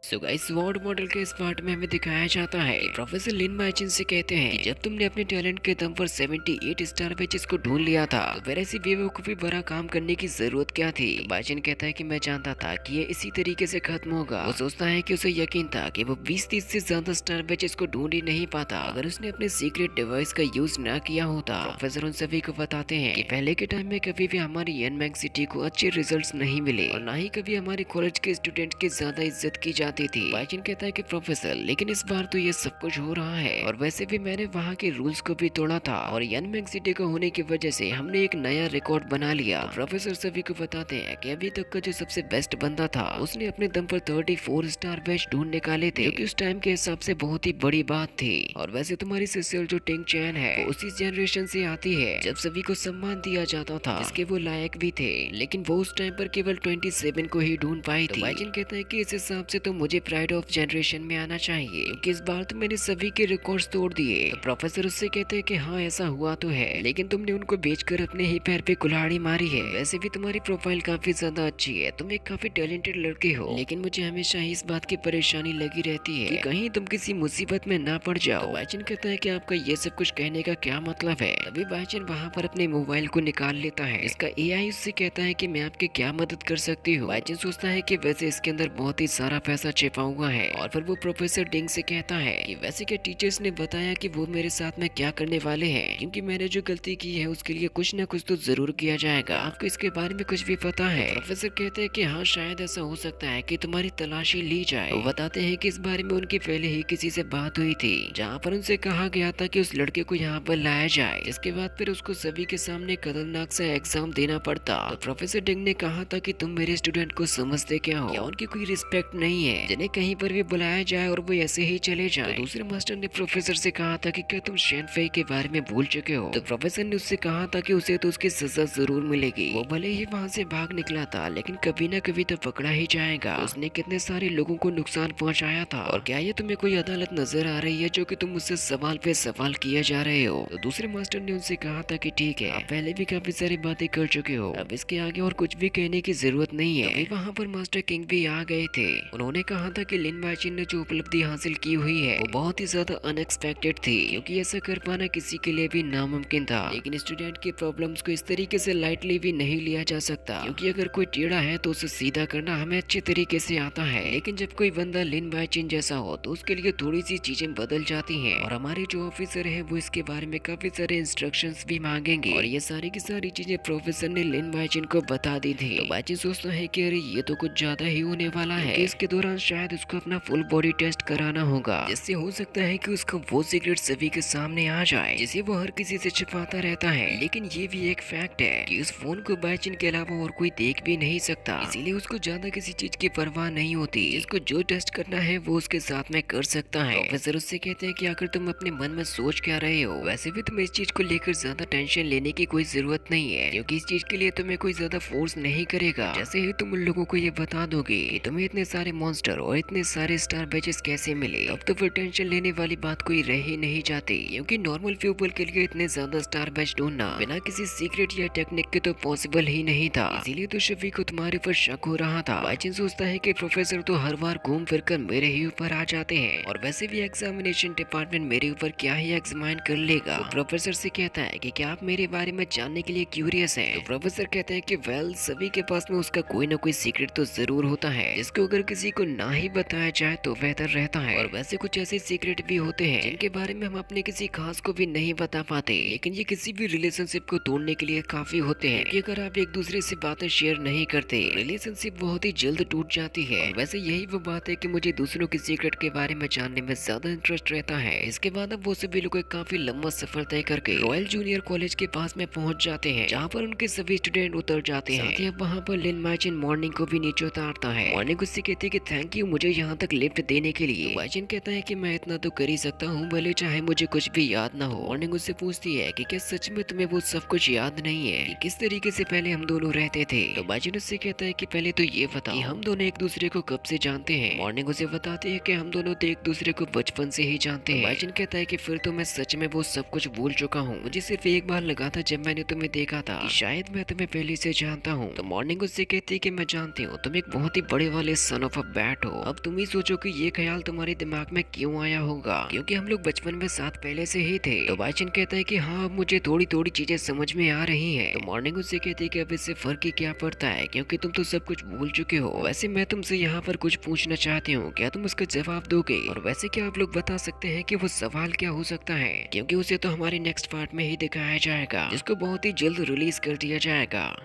So guys sword model के इस part में हमें दिखाया जाता है प्रोफेसर लिन बाइचिन से कहते हैं कि जब तुमने अपने टैलेंट के दम पर 78 स्टार बैचेस को ढूंढ लिया था तो फिर ऐसी बेवकूफी भरा काम करने की जरूरत क्या थी। बाइचिन कहता है कि मैं जानता था कि ये इसी तरीके से खत्म होगा। वो सोचता है कि उसे यकीन था कि वो 20-30 से ज्यादा स्टार बैचेस को ढूंढ ही नहीं पाता अगर उसने अपने सीक्रेट डिवाइस का यूज न किया होता। प्रोफेसर उन सभी को बताते हैं कि पहले के टाइम में कभी भी हमारी यनमैग सिटी को अच्छे रिजल्ट्स नहीं मिले और न ही कभी हमारे कॉलेज के स्टूडेंट की ज्यादा इज्जत की जाती थी। बाइचिन कहता है कि प्रोफेसर लेकिन इस बार तो ये सब कुछ हो रहा है और वैसे भी मैंने वहाँ के रूल्स को भी तोड़ा था और यनमैग सिटी का होने की वजह से हमने एक नया रिकॉर्ड बना लिया। प्रोफेसर सभी को बताते हैं कि अभी तक का जो सबसे बेस्ट बंदा था उसने अपने दम पर 34 स्टार बैच ढूंढ निकाले थे, जो कि उस टाइम के हिसाब से बहुत ही बड़ी बात थी। और वैसे तुम्हारी सिस्टर जो टिंग चैन है वो उसी जनरेशन से आती है जब सभी को सम्मान दिया जाता था जिसके वो लायक भी थे, लेकिन वो उस टाइम पर केवल 27 को ही ढूंढ पाई थी। बाइचिन कहता है कि इस हिसाब से तो मुझे प्राइड ऑफ जनरेशन में आना चाहिए क्योंकि इस बार तो मैंने सभी के रिकॉर्ड्स तोड़ दिए। तो प्रोफेसर उससे कहते हैं कि हाँ ऐसा हुआ तो है, लेकिन तुमने उनको बेचकर अपने ही पैर पे कुल्हाड़ी मारी है। वैसे भी तुम्हारी प्रोफाइल काफी ज्यादा अच्छी है, तुम एक काफी टैलेंटेड लड़के हो, लेकिन मुझे हमेशा ही इस बात की परेशानी लगी रहती है कि कहीं तुम किसी मुसीबत में ना पड़ जाओ। तो बाइचिन कहता है कि आपका ये सब कुछ कहने का क्या मतलब है। तभी बाइचिन वहाँ पर अपने मोबाइल को निकाल लेता है। इसका एआई उससे कहता है कि मैं आपकी क्या मदद कर सकती हूँ। बाइचिन सोचता है कि वैसे इसके अंदर बहुत ही सारा पैसा छिपा हुआ है और फिर वो प्रोफेसर डिंग से कहता है कि वैसे क्या टीचर्स ने बताया कि वो मेरे साथ में क्या करने वाले हैं, क्योंकि मैंने जो गलती की है उसके लिए कुछ न कुछ तो जरूर किया जाएगा। आपको इसके बारे में कुछ भी पता है। प्रोफेसर कहते हैं कि हाँ शायद ऐसा हो सकता है कि तुम्हारी तलाशी ली जाए। वो बताते हैं कि इस बारे में उनकी पहले ही किसी से बात हुई थी जहाँ पर उनसे कहा गया था कि उस लड़के को यहाँ पर लाया जाए, इसके बाद फिर उसको सभी के सामने खतरनाक सा एग्जाम देना पड़ता। तो प्रोफेसर डिंग ने कहा था कि तुम मेरे स्टूडेंट को समझते क्या हो, क्या उनकी कोई रिस्पेक्ट नहीं है जिन्हें कहीं पर भी बुलाया जाए और वो ऐसे ही चले जाए। तो दूसरे मास्टर ने प्रोफेसर से कहा था कि क्या तुम शेन फेई के बारे में भूल चुके हो। तो प्रोफेसर ने उससे कहा था कि उसे तो उसकी सजा जरूर मिलेगी। वो भले ही वहाँ से भाग निकला था लेकिन कभी न कभी तो पकड़ा ही जाएगा। उसने कितने सारे लोगों को नुकसान पहुँचाया था और क्या ये तुम्हें कोई अदालत नजर आ रही है जो कि तुम मुझसे सवाल पे सवाल किए जा रहे हो। तो दूसरे मास्टर ने उनसे कहा था कि ठीक है, आप पहले भी काफी सारी बातें कर चुके हो, अब इसके आगे और कुछ भी कहने की जरूरत नहीं है। तभी वहाँ पर मास्टर किंग भी आ गए थे। उन्होंने कहा था कि लिन बाइचिन ने जो उपलब्धि हासिल की हुई है वो बहुत ही ज्यादा अनएक्सपेक्टेड थी, क्योंकि ऐसा कर पाना किसी के लिए भी नामुमकिन था। लेकिन स्टूडेंट की प्रॉब्लम्स को इस तरीके से लाइटली भी नहीं लिया जा सकता, क्योंकि अगर कोई टेढ़ा है तो उसे सीधा करना हमें अच्छे तरीके से आता है, लेकिन जब कोई बंदा लिन बाइचिन जैसा हो तो उसके लिए थोड़ी सी चीजें बदल जाती हैं। और हमारे जो ऑफिसर है वो इसके बारे में काफी सारे इंस्ट्रक्शंस भी मांगेंगे और ये सारी की सारी चीजें प्रोफेसर ने लिन बाइचिन को बता दी थी। तो बाइचिन सोचता है कि अरे ये तो कुछ ज्यादा ही होने वाला है। इसके दौरान शायद उसको अपना फुल बॉडी टेस्ट कराना होगा, जिससे हो सकता है कि उसका वो सीक्रेट सभी के सामने आ जाए जिसे वो हर किसी से छिपाता रहता है। लेकिन ये भी एक फैक्ट है कि उस फोन को बाइचिन के अलावा और कोई देख भी नहीं सकता, इसीलिए उसको ज्यादा किसी चीज की परवाह नहीं होती। जिसको जो टेस्ट करना है वो उसके साथ में कर सकता है। प्रोफेसर उससे कहते हैं कि आखिर तुम अपने मन में सोच क्या रहे हो। वैसे भी तुम्हें इस चीज को लेकर ज्यादा टेंशन लेने की कोई जरूरत नहीं है, क्योंकि इस चीज के लिए तुम्हें कोई ज्यादा फोर्स नहीं करेगा। जैसे ही तुम उन लोगों को ये बता दोगे कि तुम्हें इतने सारे मॉन्स्टर और इतने सारे स्टार बैचेस कैसे मिले, अब तो फिर टेंशन लेने वाली बात कोई रह ही नहीं जाती, क्योंकि नॉर्मल पीपल के लिए इतने ज्यादा स्टार बैच ढूंढना बिना किसी सीक्रेट या टेक्निक के तो पॉसिबल ही नहीं था। इसीलिए तो शफी को तुम्हारे ऊपर शक हो रहा था। बाइचिन सोचता है कि प्रोफेसर तो हर बार घूम फिर कर मेरे ही ऊपर आ जाते हैं और वैसे भी एग्जामिनेशन डिपार्टमेंट मेरे ऊपर क्या ही एग्जामिन कर लेगा। तो प्रोफेसर से कहता है कि क्या आप मेरे बारे में जानने के लिए क्यूरियस हैं। तो प्रोफेसर कहते हैं कि वेल सभी के पास में उसका कोई ना कोई सीक्रेट तो जरूर होता है, जिसको अगर किसी को ना ही बताया जाए तो बेहतर रहता है। और वैसे कुछ ऐसे सीक्रेट भी होते हैं जिनके बारे में हम अपने किसी खास को भी नहीं बता पाते, लेकिन ये किसी भी रिलेशनशिप को तोड़ने के लिए काफी होते हैं कि अगर आप एक दूसरे से बातें शेयर नहीं करते रिलेशनशिप बहुत ही जल्द टूट जाती है। वैसे यही वो बात है कि मुझे दूसरों के सीक्रेट के बारे में जानने में ज्यादा इंटरेस्ट रहता है। इसके बाद अब वो सभी लोग एक काफी लंबा सफर तय करके रॉयल जूनियर कॉलेज के पास में पहुंच जाते हैं, जहाँ पर उनके सभी स्टूडेंट उतर जाते हैं। साथ ही अब वहाँ पर लिन बाइचिन मॉर्निंग को भी नीचे उतारता है। मॉर्निंग उससे कहती है कि थैंक यू मुझे यहाँ तक लिफ्ट देने के लिए। तो बाइचिन कहता है कि मैं इतना तो कर ही सकता हूँ, भले चाहे मुझे कुछ भी याद ना हो। मॉर्निंग उससे पूछती है कि क्या सच में तुम्हें वो सब कुछ याद नहीं है कि किस तरीके से पहले हम दोनों रहते थे। तो बाइचिन उससे कहता है कि पहले तो ये बताओ कि हम दोनों एक दूसरे को कब से जानते हैं। मॉर्निंग उसे बताती है कि हम दोनों तो एक दूसरे को बचपन से ही जानते हैं। बाइचिन कहता है कि फिर तो मैं सच में वो सब कुछ भूल चुका हूँ, मुझे सिर्फ एक बार लगा था जब मैंने तुम्हें देखा था कि शायद मैं तुम्हें पहले से जानता हूँ। तो मॉर्निंग उससे कहती है कि मैं जानती हूँ तुम एक बहुत ही बड़े वाले सन ऑफ अ बैड बैठो। अब तुम ही सोचो कि ये ख्याल तुम्हारे दिमाग में क्यों आया होगा, क्योंकि हम लोग बचपन में साथ पहले से ही थे। तो बाइचन कहता है कि हाँ, अब मुझे थोड़ी थोड़ी चीजें समझ में आ रही हैं। तो मॉर्निंग उससे कहती है कि अब इससे फर्क ही क्या पड़ता है, क्योंकि तुम तो सब कुछ भूल चुके हो। वैसे मैं तुमसे यहाँ पर कुछ पूछना चाहती हूँ, क्या तुम उसका जवाब दोगे? और वैसे क्या आप लोग बता सकते हैं कि वो सवाल क्या हो सकता है, क्योंकि उसे तो हमारे नेक्स्ट पार्ट में ही दिखाया जाएगा, जिसको बहुत ही जल्द रिलीज कर दिया जाएगा।